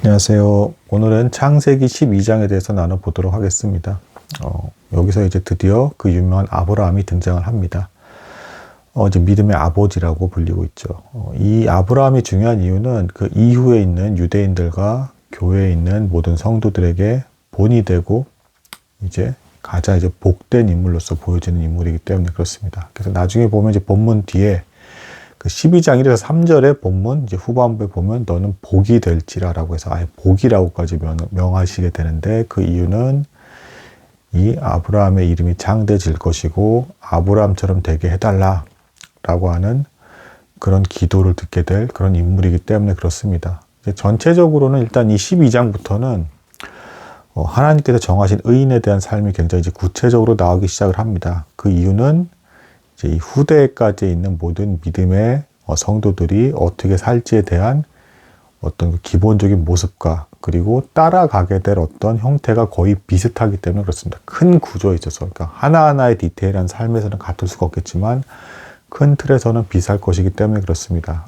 안녕하세요. 오늘은 창세기 12장에 대해서 나눠보도록 하겠습니다. 여기서 이제 드디어 그 유명한 아브라함이 등장을 합니다. 이제 믿음의 아버지라고 불리고 있죠. 이 아브라함이 중요한 이유는 그 이후에 있는 유대인들과 교회에 있는 모든 성도들에게 본이 되고 이제 가장 이제 복된 인물로서 보여지는 인물이기 때문에 그렇습니다. 그래서 나중에 보면 이제 본문 뒤에 그 12장 1에서 3절의 본문 이제 후반부에 보면 너는 복이 될지라라고 해서 아예 복이라고까지 명하시게 되는데, 그 이유는 이 아브라함의 이름이 창대해질 것이고 아브라함처럼 되게 해달라라고 하는 그런 기도를 듣게 될 그런 인물이기 때문에 그렇습니다. 전체적으로는 일단 이 12장부터는 하나님께서 정하신 의인에 대한 삶이 굉장히 이제 구체적으로 나오기 시작을 합니다. 그 이유는 이제 이 후대까지 있는 모든 믿음의 성도들이 어떻게 살지에 대한 어떤 그 기본적인 모습과 그리고 따라가게 될 어떤 형태가 거의 비슷하기 때문에 그렇습니다. 큰 구조에 있어서, 그러니까 하나하나의 디테일한 삶에서는 같을 수가 없겠지만 큰 틀에서는 비슷할 것이기 때문에 그렇습니다.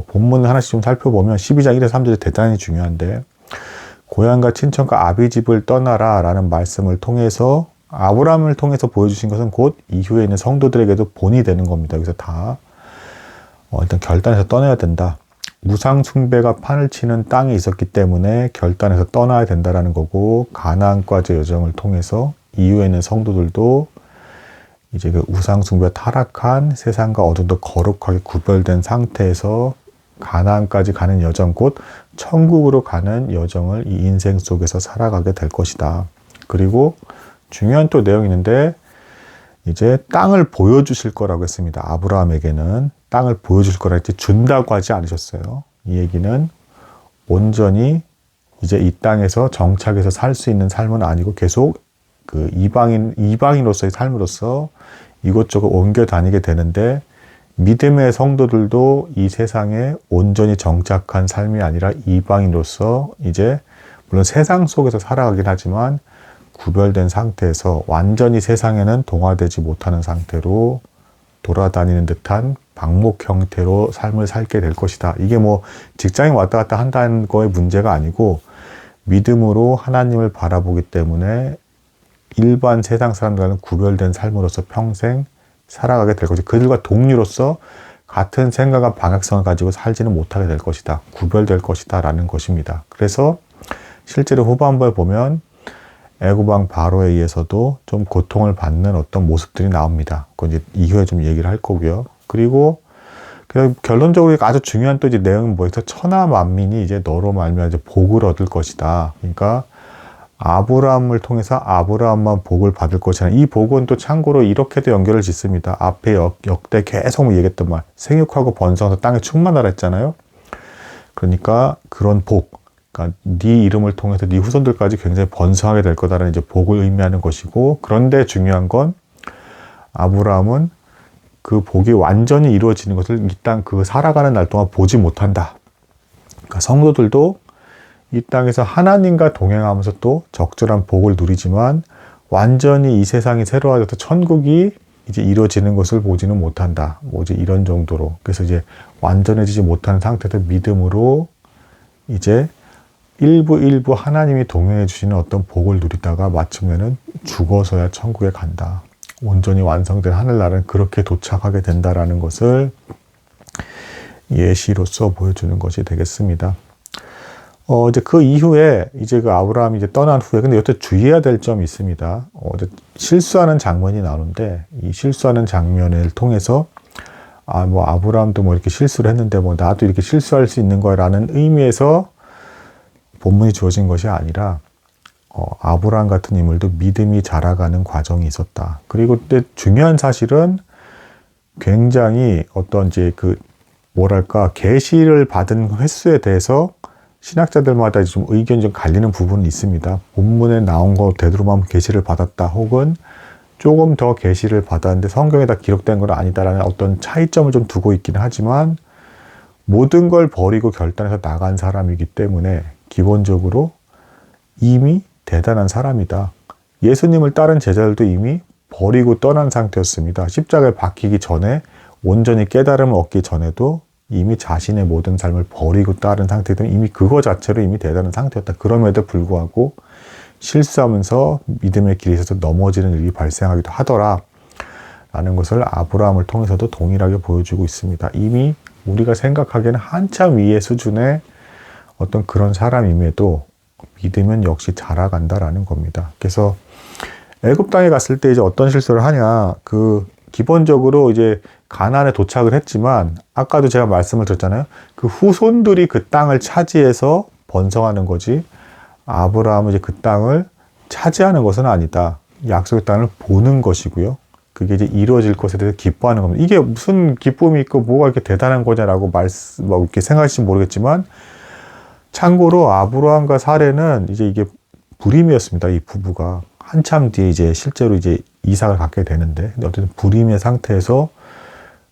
본문을 하나씩 좀 살펴보면 12장 1에서 3절이 대단히 중요한데, 고향과 친척과 아비집을 떠나라 라는 말씀을 통해서 아브라함을 통해서 보여주신 것은 곧 이후에 있는 성도들에게도 본이 되는 겁니다. 그래서 다 일단 결단해서 떠나야 된다. 우상 숭배가 판을 치는 땅에 있었기 때문에 결단해서 떠나야 된다라는 거고, 가나안과의 여정을 통해서 이후에 있는 성도들도 이제 그 우상 숭배 타락한 세상과 어둠도 거룩하게 구별된 상태에서 가나안까지 가는 여정, 곧 천국으로 가는 여정을 이 인생 속에서 살아가게 될 것이다. 그리고 중요한 또 내용이 있는데, 이제 땅을 보여주실 거라고 했습니다. 아브라함에게는 땅을 보여주실 거라 했지 준다고 하지 않으셨어요. 이 얘기는 온전히 이제 이 땅에서 정착해서 살 수 있는 삶은 아니고 계속 그 이방인으로서의 삶으로서 이곳저곳 옮겨 다니게 되는데, 믿음의 성도들도 이 세상에 온전히 정착한 삶이 아니라 이방인으로서 이제 물론 세상 속에서 살아가긴 하지만 구별된 상태에서 완전히 세상에는 동화되지 못하는 상태로 돌아다니는 듯한 방목 형태로 삶을 살게 될 것이다. 이게 뭐 직장에 왔다 갔다 한다는 거의 문제가 아니고, 믿음으로 하나님을 바라보기 때문에 일반 세상 사람들과는 구별된 삶으로서 평생 살아가게 될 것이다. 그들과 동료로서 같은 생각과 방향성을 가지고 살지는 못하게 될 것이다. 구별될 것이다 라는 것입니다. 그래서 실제로 후반부에 보면 애굽왕 바로에 의해서도 좀 고통을 받는 어떤 모습들이 나옵니다. 그건 이제 이후에 좀 얘기를 할 거고요. 그리고 결론적으로 아주 중요한 또 이제 내용은 뭐예요? 천하 만민이 이제 너로 말미암아 이제 복을 얻을 것이다. 그러니까 아브라함을 통해서 아브라함만 복을 받을 것이라. 이 복은 또 참고로 이렇게도 연결을 짓습니다. 앞에 역대 계속 얘기했던 말, 생육하고 번성해서 땅에 충만하라 했잖아요. 그러니까 그런 복, 그러니까 네 이름을 통해서 네 후손들까지 굉장히 번성하게 될 거다라는 이제 복을 의미하는 것이고, 그런데 중요한 건 아브라함은 그 복이 완전히 이루어지는 것을 이 땅 그 살아가는 날 동안 보지 못한다. 그러니까 성도들도 이 땅에서 하나님과 동행하면서 또 적절한 복을 누리지만 완전히 이 세상이 새로워져서 천국이 이제 이루어지는 것을 보지는 못한다. 뭐 이제 이런 정도로. 그래서 이제 완전해지지 못한 상태에서 믿음으로 이제 일부 하나님이 동행해 주시는 어떤 복을 누리다가 마침내는 죽어서야 천국에 간다. 온전히 완성된 하늘나라는 그렇게 도착하게 된다라는 것을 예시로서 보여주는 것이 되겠습니다. 이제 그 이후에 이제 그 아브라함이 이제 떠난 후에, 근데 여태 주의해야 될 점이 있습니다. 이제 실수하는 장면이 나오는데, 이 실수하는 장면을 통해서 뭐 아브라함도 뭐 이렇게 실수를 했는데 뭐 나도 이렇게 실수할 수 있는 거라는 의미에서 본문이 주어진 것이 아니라 아브라함 같은 인물도 믿음이 자라가는 과정이 있었다. 그리고 또 중요한 사실은 굉장히 어떤 이제 그 뭐랄까 계시를 받은 횟수에 대해서 신학자들마다 좀 의견이 좀 갈리는 부분이 있습니다. 본문에 나온 거 되도록이면 계시를 받았다, 혹은 조금 더 계시를 받았는데 성경에다 기록된 건 아니다라는 어떤 차이점을 좀 두고 있기는 하지만, 모든 걸 버리고 결단해서 나간 사람이기 때문에 기본적으로 이미 대단한 사람이다. 예수님을 따른 제자들도 이미 버리고 떠난 상태였습니다. 십자가에 박히기 전에, 온전히 깨달음을 얻기 전에도 이미 자신의 모든 삶을 버리고 따른 상태이기 때문에 이미 그거 자체로 이미 대단한 상태였다. 그럼에도 불구하고 실수하면서 믿음의 길에 있어서 넘어지는 일이 발생하기도 하더라 라는 것을 아브라함을 통해서도 동일하게 보여주고 있습니다. 이미 우리가 생각하기에는 한참 위의 수준의 어떤 그런 사람임에도 믿으면 역시 자라간다라는 겁니다. 그래서 애굽 땅에 갔을 때 이제 어떤 실수를 하냐, 기본적으로 이제 가나안에 도착을 했지만 아까도 제가 말씀을 드렸잖아요. 그 후손들이 그 땅을 차지해서 번성하는 거지, 아브라함은 이제 그 땅을 차지하는 것은 아니다. 약속의 땅을 보는 것이고요. 그게 이제 이루어질 것에 대해서 기뻐하는 겁니다. 이게 무슨 기쁨이 있고 뭐가 이렇게 대단한 거냐라고 이렇게 생각하실지 모르겠지만, 참고로 아브라함과 사레는 이제 이게 불임이었습니다. 이 부부가 한참 뒤에 이제 실제로 이제 이삭을 갖게 되는데, 근데 어쨌든 불임의 상태에서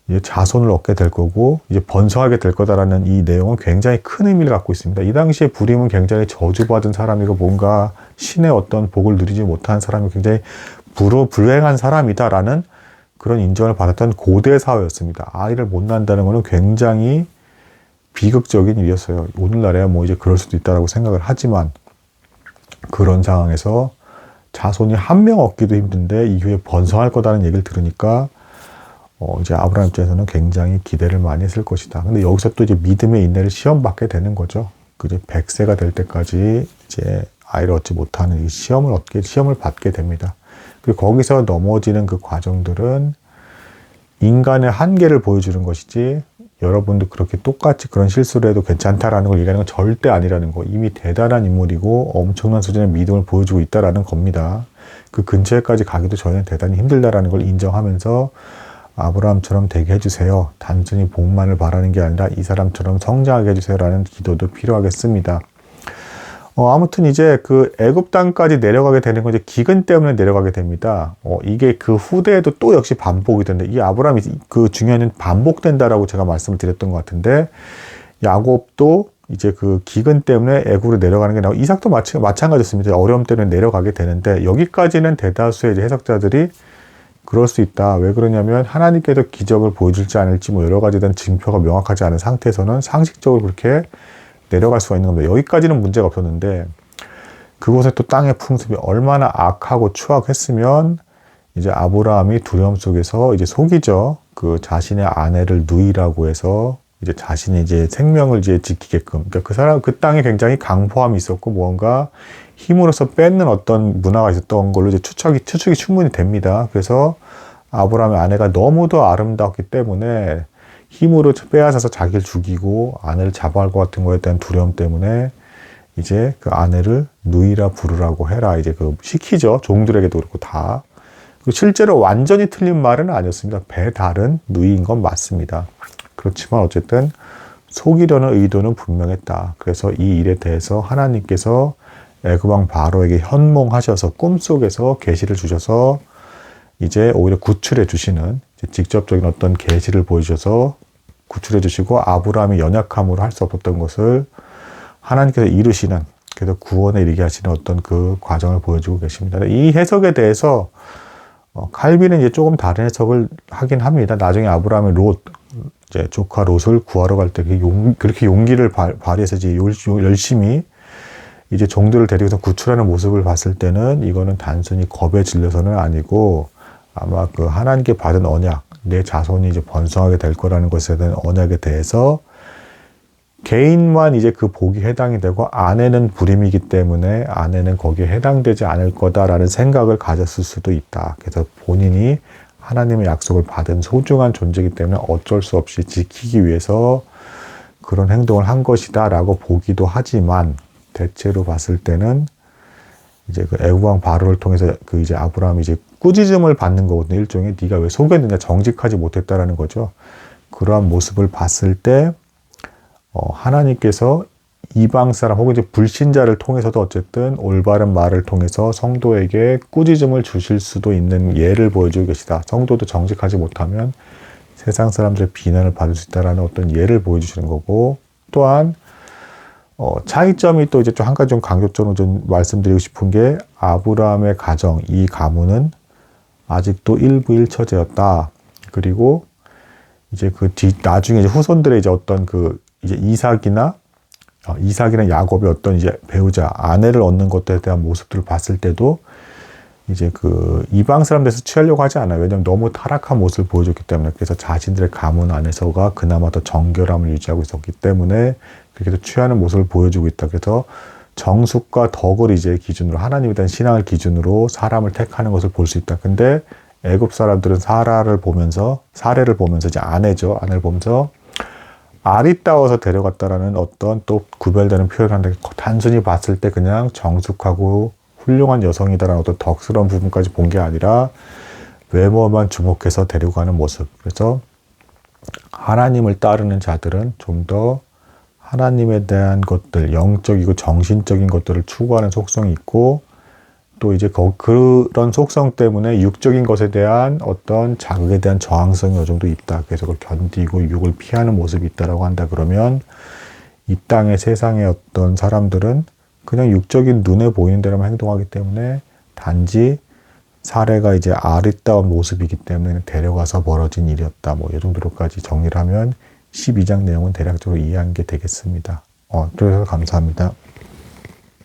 이제 자손을 얻게 될 거고 이제 번성하게 될 거다라는 이 내용은 굉장히 큰 의미를 갖고 있습니다. 이 당시에 불임은 굉장히 저주받은 사람이고 뭔가 신의 어떤 복을 누리지 못한 사람이 굉장히 불행한 사람이다라는 그런 인정을 받았던 고대 사회였습니다. 아이를 못 낳는다는 것은 굉장히 비극적인 일이었어요. 오늘날에야 뭐 이제 그럴 수도 있다라고 생각을 하지만, 그런 상황에서 자손이 한 명 얻기도 힘든데 이후에 번성할 거다는 얘기를 들으니까 이제 아브라함 입장에서는 굉장히 기대를 많이 했을 것이다. 근데 여기서 또 이제 믿음의 인내를 시험받게 되는 거죠. 이제 100세가 될 때까지 이제 아이를 얻지 못하는 이 시험을 받게 됩니다. 그리고 거기서 넘어지는 그 과정들은 인간의 한계를 보여주는 것이지, 여러분도 그렇게 똑같이 그런 실수를 해도 괜찮다라는 걸 얘기하는 건 절대 아니라는 거. 이미 대단한 인물이고 엄청난 수준의 믿음을 보여주고 있다라는 겁니다. 그 근처에까지 가기도 저희는 대단히 힘들다라는 걸 인정하면서 아브라함처럼 되게 해주세요. 단순히 복만을 바라는 게 아니라 이 사람처럼 성장하게 해주세요라는 기도도 필요하겠습니다. 아무튼 이제 그 애굽 땅까지 내려가게 되는 건 이제 기근 때문에 내려가게 됩니다. 이게 그 후대에도 또 역시 반복이 되는데, 이 아브라함이 그 중요한 반복된다라고 제가 말씀을 드렸던 것 같은데, 야곱도 이제 그 기근 때문에 애굽으로 내려가는 게 나오고, 이삭도 마찬가지였습니다. 어려움 때문에 내려가게 되는데, 여기까지는 대다수의 이제 해석자들이 그럴 수 있다. 왜 그러냐면 하나님께서 기적을 보여줄지 않을지 뭐 여러 가지에 대한 징표가 명확하지 않은 상태에서는 상식적으로 그렇게 내려갈 수가 있는 겁니다. 여기까지는 문제가 없었는데, 그곳에 또 땅의 풍습이 얼마나 악하고 추악했으면 이제 아브라함이 두려움 속에서 이제 속이죠. 그 자신의 아내를 누이라고 해서 이제 자신의 이제 생명을 이제 지키게끔. 그러니까 그 땅에 굉장히 강포함이 있었고 뭔가 힘으로써 뺏는 어떤 문화가 있었던 걸로 이제 추측이 충분히 됩니다. 그래서 아브라함의 아내가 너무도 아름다웠기 때문에 힘으로 빼앗아서 자기를 죽이고 아내를 잡아갈 것 같은 거에 대한 두려움 때문에 이제 그 아내를 누이라 부르라고 해라. 이제 그 시키죠. 종들에게도 그렇고 다. 실제로 완전히 틀린 말은 아니었습니다. 배달은 누이인 건 맞습니다. 그렇지만 어쨌든 속이려는 의도는 분명했다. 그래서 이 일에 대해서 하나님께서 애굽 왕 바로에게 현몽하셔서 꿈속에서 계시를 주셔서 이제 오히려 구출해 주시는, 직접적인 어떤 계시를 보여주셔서 구출해 주시고 아브라함이 연약함으로 할 수 없었던 것을 하나님께서 이루시는, 그래서 구원에 이르게 하시는 어떤 그 과정을 보여주고 계십니다. 이 해석에 대해서 칼빈은 이제 조금 다른 해석을 하긴 합니다. 나중에 아브라함이 이제 조카 롯을 구하러 갈 때 그렇게 용기를 발휘해서 이제 열심히 이제 종들을 데리고서 구출하는 모습을 봤을 때는 이거는 단순히 겁에 질려서는 아니고 아마 그 하나님께 받은 언약, 내 자손이 이제 번성하게 될 거라는 것에 대한 언약에 대해서 개인만 이제 그 복이 해당이 되고 아내는 불임이기 때문에 아내는 거기에 해당되지 않을 거다라는 생각을 가졌을 수도 있다. 그래서 본인이 하나님의 약속을 받은 소중한 존재이기 때문에 어쩔 수 없이 지키기 위해서 그런 행동을 한 것이다 라고 보기도 하지만, 대체로 봤을 때는 이제 그 애굽 왕 바로를 통해서 그 이제 아브라함이 이제 꾸짖음을 받는 거거든요. 일종의 네가 왜 속였느냐, 정직하지 못했다라는 거죠. 그러한 모습을 봤을 때 하나님께서 이방 사람 혹은 이제 불신자를 통해서도 어쨌든 올바른 말을 통해서 성도에게 꾸짖음을 주실 수도 있는 예를 보여주고 계시다. 성도도 정직하지 못하면 세상 사람들의 비난을 받을 수 있다라는 어떤 예를 보여주시는 거고, 또한 차이점이 또 이제 좀 한 가지 좀 강조점을 좀 말씀드리고 싶은 게, 아브라함의 가정, 이 가문은 아직도 일부일처제였다. 그리고 이제 나중에 이제 후손들의 이제 어떤 이제 이삭이나 야곱의 어떤 이제 배우자, 아내를 얻는 것에 대한 모습들을 봤을 때도 이제 이방 사람들에서 취하려고 하지 않아요. 왜냐하면 너무 타락한 모습을 보여줬기 때문에. 그래서 자신들의 가문 안에서가 그나마 더 정결함을 유지하고 있었기 때문에 그렇게 해서 취하는 모습을 보여주고 있다. 그래서 정숙과 덕을 이제 기준으로, 하나님에 대한 신앙을 기준으로 사람을 택하는 것을 볼 수 있다. 근데 애굽 사람들은 사례를 보면서 이제 아내죠. 아내를 보면서 아리따워서 데려갔다라는 어떤 또 구별되는 표현을 하는데, 단순히 봤을 때 그냥 정숙하고 훌륭한 여성이다라는 어떤 덕스러운 부분까지 본 게 아니라 외모만 주목해서 데려가는 모습. 그래서 하나님을 따르는 자들은 좀 더 하나님에 대한 것들, 영적이고 정신적인 것들을 추구하는 속성이 있고, 또 이제 그런 속성 때문에 육적인 것에 대한 어떤 자극에 대한 저항성이 어느 정도 있다. 그래서 그걸 견디고 육을 피하는 모습이 있다라고 한다. 그러면 이 땅의 세상의 어떤 사람들은 그냥 육적인 눈에 보이는 대로만 행동하기 때문에, 단지 사례가 이제 아리따운 모습이기 때문에 데려가서 벌어진 일이었다. 뭐 이 정도로까지 정리를 하면 12장 내용은 대략적으로 이해한 게 되겠습니다. 그래서 감사합니다.